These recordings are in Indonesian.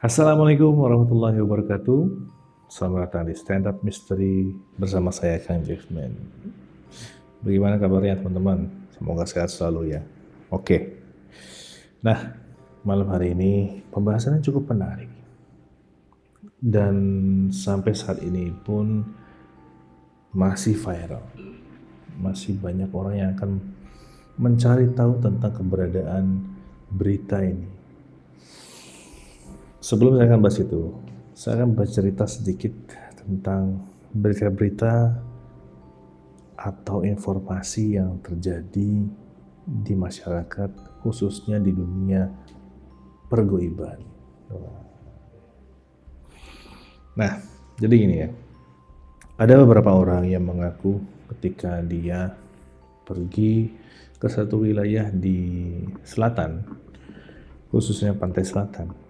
Assalamualaikum warahmatullahi wabarakatuh. Selamat datang di Stand Up Mystery bersama saya Kang Jackman. Bagaimana kabarnya teman-teman? Semoga sehat selalu ya. Oke. Nah, malam hari ini pembahasannya cukup menarik. Dan sampai saat ini pun masih viral. Masih banyak orang yang akan mencari tahu tentang keberadaan berita ini. Sebelum saya akan bahas itu, saya akan bercerita sedikit tentang berita-berita atau informasi yang terjadi di masyarakat, khususnya di dunia pergoiban. Nah, jadi gini ya, ada beberapa orang yang mengaku ketika dia pergi ke satu wilayah di selatan, khususnya pantai selatan,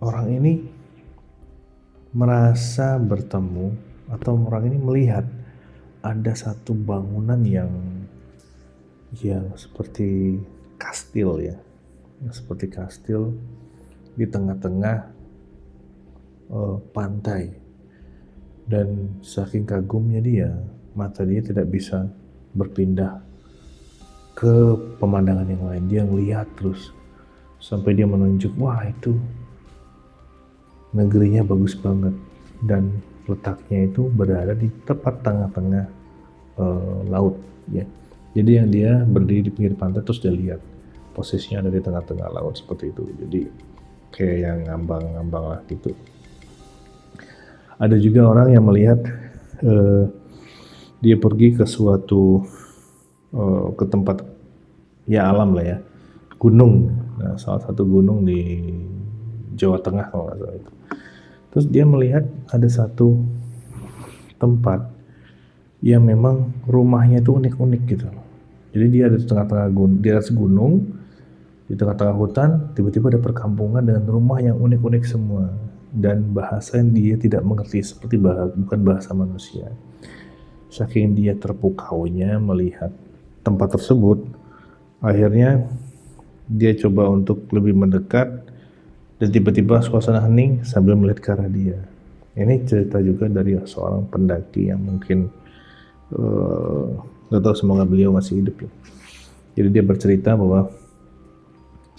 orang ini merasa bertemu atau orang ini melihat ada satu bangunan yang seperti kastil ya, seperti kastil di tengah-tengah pantai, dan saking kagumnya dia, mata dia tidak bisa berpindah ke pemandangan yang lain. Dia ngelihat terus sampai dia menunjuk, wah itu negerinya bagus banget, dan letaknya itu berada di tepat tengah-tengah laut ya. Jadi yang dia berdiri di pinggir pantai terus dia lihat posisinya ada di tengah-tengah laut seperti itu. Jadi kayak yang ngambang-ngambang lah gitu. Ada juga orang yang melihat dia pergi ke suatu ke tempat ya alam lah ya, gunung. Nah, salah satu gunung di Jawa Tengah kalau nggak salah itu. Terus dia melihat ada satu tempat yang memang rumahnya itu unik-unik gitu. Jadi dia ada di tengah-tengah gunung, di atas gunung, di tengah-tengah hutan, tiba-tiba ada perkampungan dengan rumah yang unik-unik semua. Dan bahasa yang dia tidak mengerti, seperti bukan bahasa manusia. Saking dia terpukaunya melihat tempat tersebut, akhirnya dia coba untuk lebih mendekat, dan tiba-tiba suasana hening sambil melihat ke arah dia. Ini cerita juga dari seorang pendaki yang mungkin nggak tahu, semoga beliau masih hidup ya. Jadi dia bercerita bahwa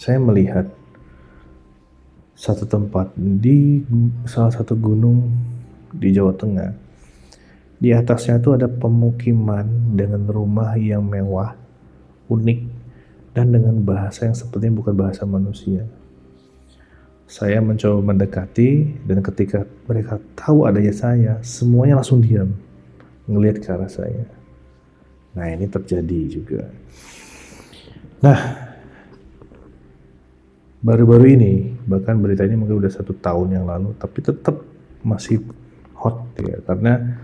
saya melihat satu tempat di salah satu gunung di Jawa Tengah. Di atasnya itu ada pemukiman dengan rumah yang mewah, unik, dan dengan bahasa yang sepertinya bukan bahasa manusia. Saya mencoba mendekati, dan ketika mereka tahu adanya saya, semuanya langsung diam, ngelihat ke arah saya. Nah, ini terjadi juga. Nah, baru-baru ini, bahkan berita ini mungkin udah 1 tahun yang lalu, tapi tetap masih hot ya, karena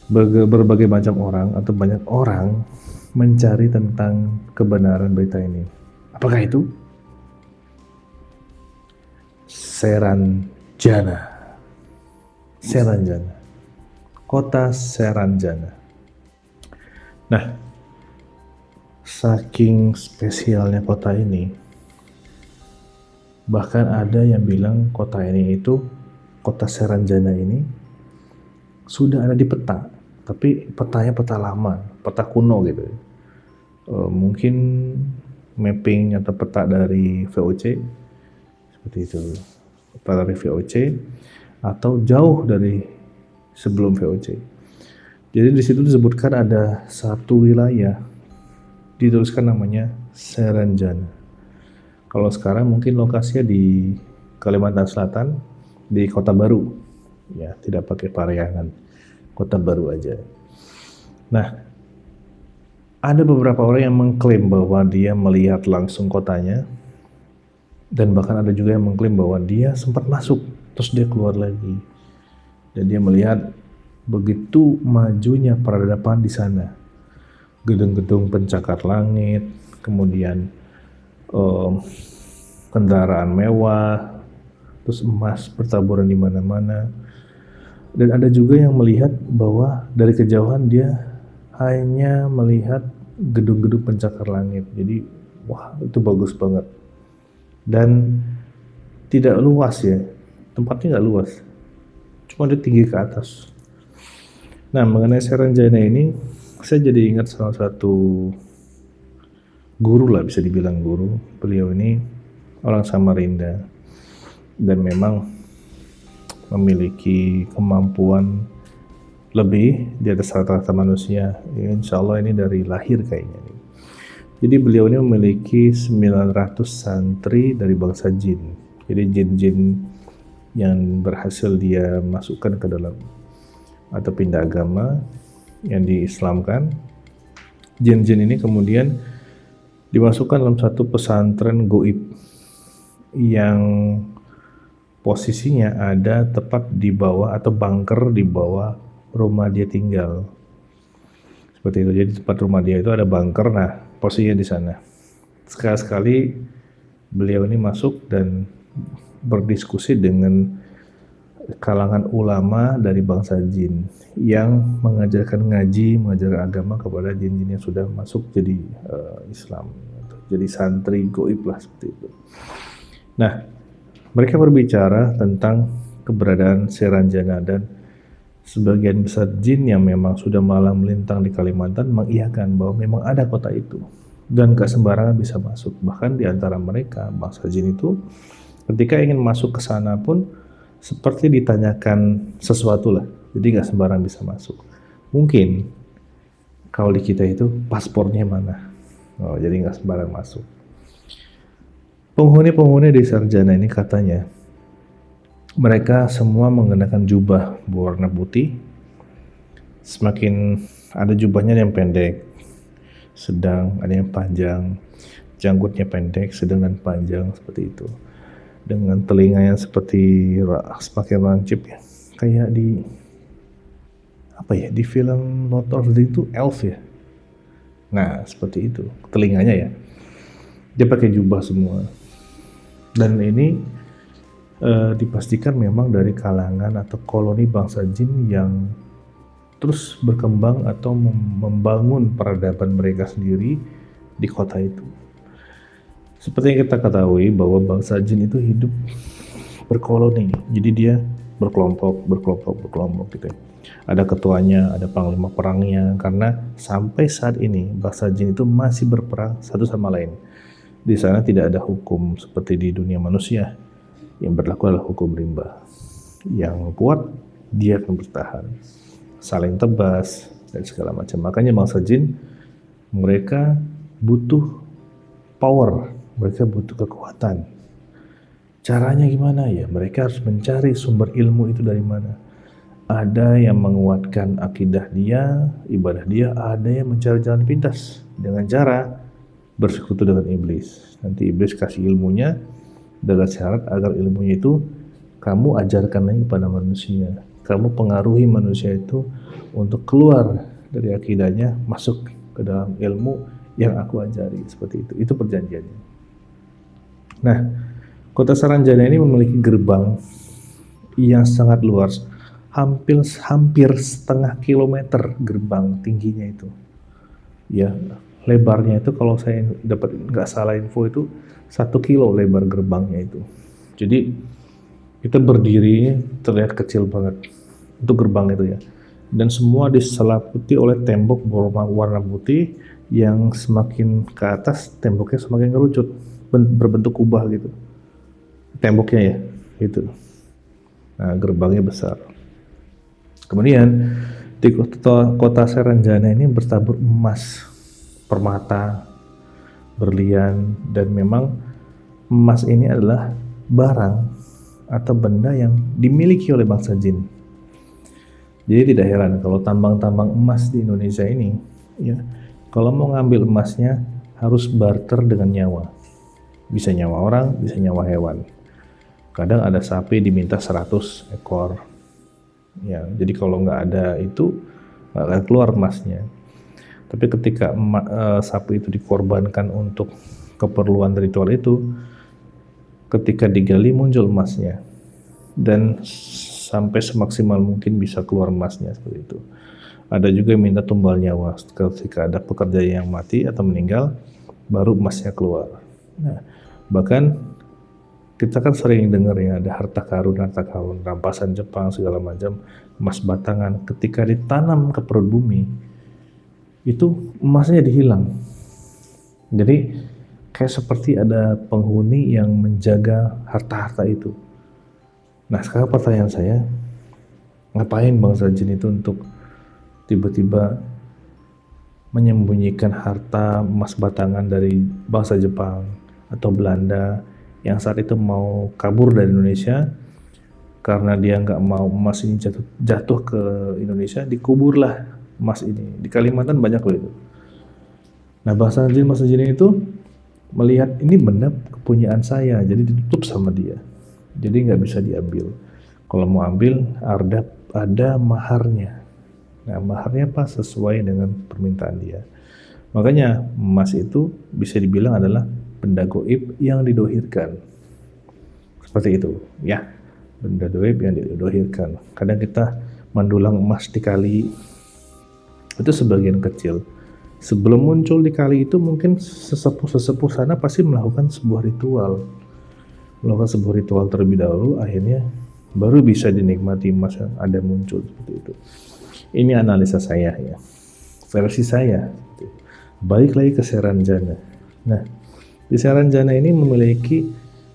berbagai macam orang atau banyak orang mencari tentang kebenaran berita ini. Apakah itu? Seranjana, kota Seranjana. Nah, saking spesialnya kota ini, bahkan ada yang bilang kota Seranjana ini sudah ada di peta, tapi petanya peta lama, peta kuno gitu. Mungkin mapping atau peta dari VOC, seperti itu, peta dari VOC atau jauh dari sebelum VOC. Jadi di situ disebutkan ada satu wilayah dituliskan namanya Seranjana. Kalau sekarang mungkin lokasinya di Kalimantan Selatan, di Kota Baru ya, tidak pakai Parahyangan, Kota Baru aja. Nah, ada beberapa orang yang mengklaim bahwa dia melihat langsung kotanya, dan bahkan ada juga yang mengklaim bahwa dia sempat masuk terus dia keluar lagi, dan dia melihat begitu majunya peradaban di sana. Gedung-gedung pencakar langit, kemudian kendaraan mewah, terus emas bertaburan di mana-mana. Dan ada juga yang melihat bahwa dari kejauhan dia hanya melihat gedung-gedung pencakar langit. Jadi, wah itu bagus banget. dan tidak luas ya, tempatnya nggak luas, cuma dia tinggi ke atas. Nah, mengenai Saranjana ini, saya jadi ingat salah satu guru lah, bisa dibilang guru. Beliau ini orang Samarinda dan memang memiliki kemampuan lebih di atas rata-rata manusia. Ya, insya Allah ini dari lahir kayaknya nih. Jadi beliau ini memiliki 900 santri dari bangsa jin. Jadi jin-jin yang berhasil dia masukkan ke dalam atau pindah agama yang diislamkan. Jin-jin ini kemudian dimasukkan dalam satu pesantren goib yang posisinya ada tepat di bawah atau bunker di bawah rumah dia tinggal. Seperti itu. Jadi tempat rumah dia itu ada bunker. Nah, posisinya di sana. Sekali-sekali beliau ini masuk dan berdiskusi dengan kalangan ulama dari bangsa jin yang mengajarkan ngaji, mengajarkan agama kepada jin-jin yang sudah masuk jadi Islam, jadi santri goib lah seperti itu. Nah, mereka berbicara tentang keberadaan Saranjana dan sebagian besar jin yang memang sudah malang melintang di Kalimantan mengiyakan bahwa memang ada kota itu dan gak sembarangan bisa masuk. Bahkan di antara mereka bangsa jin itu ketika ingin masuk ke sana pun seperti ditanyakan sesuatu lah, jadi gak sembarang bisa masuk. Mungkin kalau di kita itu paspornya mana, jadi gak sembarang masuk. Penghuni di Sarjana ini katanya mereka semua mengenakan jubah berwarna putih. Semakin ada jubahnya yang pendek, sedang, ada yang panjang, janggutnya pendek, sedang dan panjang seperti itu. Dengan telinga yang seperti semakin lancip ya, kayak di film Lord of the Rings itu elf ya. Nah, seperti itu telinganya ya. Dia pakai jubah semua. Dan ini dipastikan memang dari kalangan atau koloni bangsa jin yang terus berkembang atau membangun peradaban mereka sendiri di kota itu. Seperti yang kita ketahui bahwa bangsa jin itu hidup berkoloni, jadi dia berkelompok gitu. Ada ketuanya, ada panglima perangnya, karena sampai saat ini bangsa jin itu masih berperang satu sama lain. Di sana tidak ada hukum seperti di dunia manusia. Yang berlaku adalah hukum rimba. Yang kuat dia akan bertahan, saling tebas dan segala macam. Makanya bangsa jin mereka butuh power, mereka butuh kekuatan. Caranya gimana ya? Mereka harus mencari sumber ilmu itu dari mana. Ada yang menguatkan akidah dia, ibadah dia, ada yang mencari jalan pintas dengan cara bersekutu dengan iblis. Nanti iblis kasih ilmunya dengan syarat agar ilmunya itu kamu ajarkan lagi kepada manusia. Kamu pengaruhi manusia itu untuk keluar dari akidahnya, masuk ke dalam ilmu yang aku ajari. Seperti itu. Itu perjanjiannya. Nah, kota Saranjana ini memiliki gerbang yang sangat luas, hampir setengah kilometer gerbang tingginya itu. Ya, lebarnya itu kalau saya dapat nggak salah info itu 1 kilo lebar gerbangnya itu. Jadi kita berdiri terlihat kecil banget untuk gerbang itu ya. Dan semua diselimuti oleh tembok berwarna putih yang semakin ke atas temboknya semakin kerucut, berbentuk kubah gitu. Temboknya ya, gitu. Nah, gerbangnya besar. Kemudian di kota Saranjana ini bertabur emas, permata, berlian, dan memang emas ini adalah barang atau benda yang dimiliki oleh bangsa jin. Jadi tidak heran kalau tambang-tambang emas di Indonesia ini, ya, kalau mau ngambil emasnya harus barter dengan nyawa. Bisa nyawa orang, bisa nyawa hewan. Kadang ada sapi diminta 100 ekor. Ya, jadi kalau nggak ada itu nggak akan keluar emasnya. Tapi ketika sapi itu dikorbankan untuk keperluan ritual itu, ketika digali muncul emasnya dan sampai semaksimal mungkin bisa keluar emasnya seperti itu. Ada juga yang minta tumbal nyawa ketika ada pekerja yang mati atau meninggal, baru emasnya keluar. Nah, bahkan Kita kan sering dengar ya ada harta karun, rampasan Jepang segala macam, emas batangan. Ketika ditanam ke perut bumi, itu emasnya jadi hilang. Jadi kayak seperti ada penghuni yang menjaga harta-harta itu. Nah sekarang pertanyaan saya, ngapain bangsa jin itu untuk tiba-tiba menyembunyikan harta emas batangan dari bangsa Jepang atau Belanda yang saat itu mau kabur dari Indonesia karena dia nggak mau emas ini jatuh ke Indonesia, dikuburlah emas ini. Di Kalimantan banyak loh itu. Nah bangsa jin itu melihat ini benda kepunyaan saya, jadi ditutup sama dia, jadi nggak bisa diambil. Kalau mau ambil ada maharnya. Nah maharnya apa? Sesuai dengan permintaan dia. Makanya emas itu bisa dibilang adalah benda goib yang didohirkan. Seperti itu ya, benda goib yang didohirkan. Kadang kita mendulang emas di kali itu sebagian kecil. Sebelum muncul di kali itu mungkin sesepuh sana pasti melakukan sebuah ritual terlebih dahulu, akhirnya baru bisa dinikmati emas yang ada muncul seperti itu. Ini analisa saya ya, versi saya. Balik lagi ke Seranjana. Nah, di Seranjana ini memiliki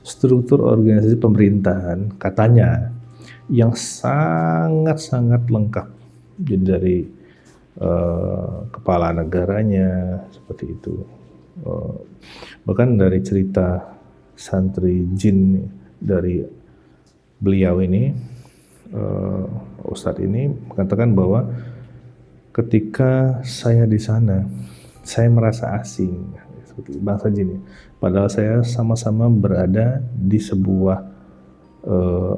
struktur organisasi pemerintahan katanya yang sangat-sangat lengkap. Jadi dari kepala negaranya seperti itu. Bahkan dari cerita santri jin dari beliau ini, Ustadz ini mengatakan bahwa ketika saya di sana, saya merasa asing seperti bangsa jin. Padahal saya sama-sama berada di sebuah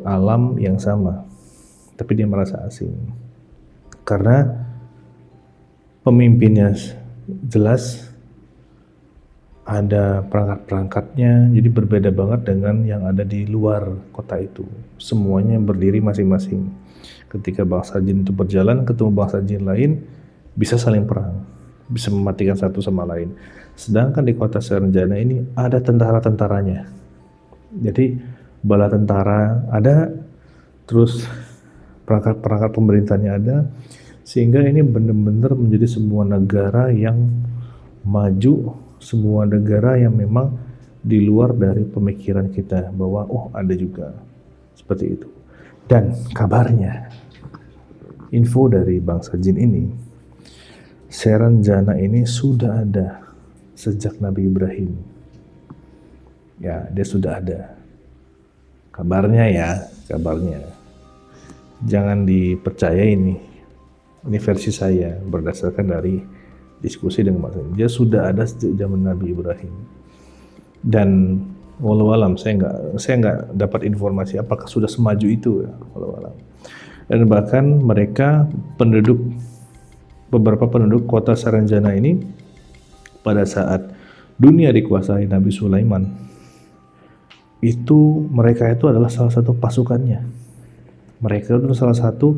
alam yang sama, tapi dia merasa asing karena pemimpinnya jelas ada perangkat-perangkatnya, jadi berbeda banget dengan yang ada di luar kota itu. Semuanya berdiri masing-masing. Ketika bangsa jin itu berjalan ketemu bangsa jin lain, bisa saling perang, bisa mematikan satu sama lain. Sedangkan di kota Seranjana ini ada tentara-tentaranya. Jadi bala tentara ada, terus perangkat-perangkat pemerintahnya ada, sehingga ini benar-benar menjadi sebuah negara yang maju, sebuah negara yang memang di luar dari pemikiran kita bahwa ada juga seperti itu. Dan kabarnya, info dari bangsa jin ini, Seranjana ini sudah ada sejak Nabi Ibrahim. Ya, dia sudah ada. Kabarnya ya, kabarnya. Jangan dipercaya ini versi saya berdasarkan dari diskusi dengan Mas. Dia sudah ada sejak zaman Nabi Ibrahim. Dan walau alam saya nggak dapat informasi apakah sudah semaju itu ya, walau alam. Dan bahkan mereka beberapa penduduk kota Seranjana ini pada saat dunia dikuasai Nabi Sulaiman, itu mereka itu adalah salah satu pasukannya. Mereka itu salah satu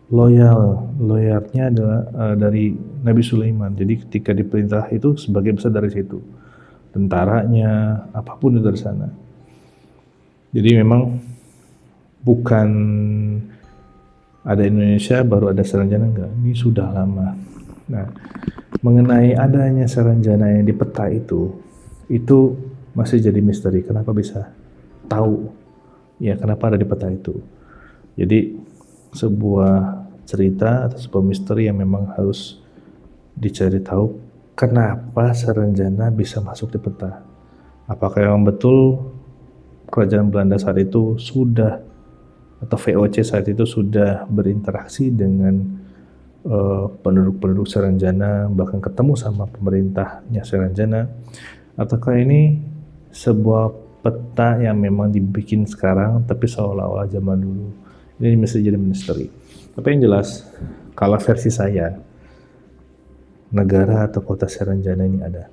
loyalnya adalah dari Nabi Sulaiman. Jadi ketika diperintah itu sebagai besar dari situ, tentaranya apapun itu dari sana. Jadi memang bukan ada Indonesia baru ada Seranjana, enggak, ini sudah lama. Nah, mengenai adanya Seranjana yang di peta itu masih jadi misteri. Kenapa bisa tahu ya, kenapa ada di peta itu? Jadi sebuah cerita atau sebuah misteri yang memang harus dicari tahu, kenapa Seranjana bisa masuk di peta. Apakah yang betul kerajaan Belanda saat itu sudah, atau VOC saat itu sudah berinteraksi dengan penduduk-penduduk Seranjana, bahkan ketemu sama pemerintahnya Seranjana, ataukah ini sebuah peta yang memang dibikin sekarang tapi seolah-olah zaman dulu. Ini mesti jadi misteri. Tapi yang jelas, kalau versi saya, negara atau kota Seranjana ini ada.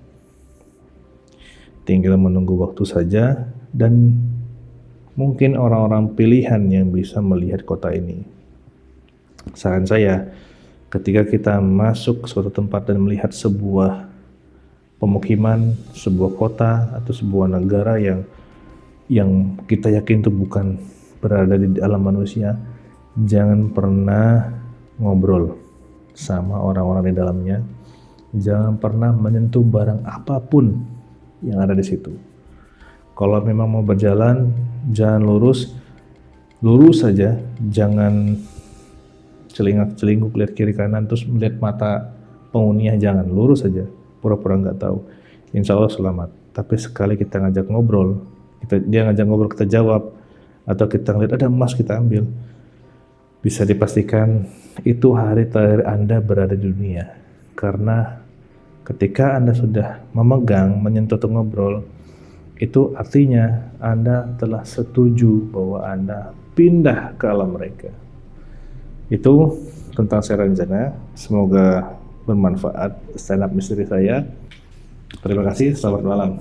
Tinggal menunggu waktu saja, dan mungkin orang-orang pilihan yang bisa melihat kota ini. Saran saya, ketika kita masuk ke suatu tempat dan melihat sebuah pemukiman, sebuah kota atau sebuah negara yang kita yakin itu bukan berada di alam manusia, jangan pernah ngobrol sama orang-orang di dalamnya. Jangan pernah menyentuh barang apapun yang ada di situ. Kalau memang mau berjalan, jangan lurus saja, jangan celingak-celinguk lihat kiri kanan terus melihat mata penghuninya, jangan, lurus saja, pura-pura nggak tahu. Insya Allah selamat. Tapi sekali kita ngajak ngobrol, dia ngajak ngobrol kita jawab, atau kita ngeliat ada emas kita ambil, bisa dipastikan itu hari terakhir Anda berada di dunia. Karena ketika Anda sudah memegang, menyentuh atau ngobrol, itu artinya Anda telah setuju bahwa Anda pindah ke alam mereka. Itu tentang Seranjana. Semoga bermanfaat stand up misteri saya. Terima kasih, selamat malam.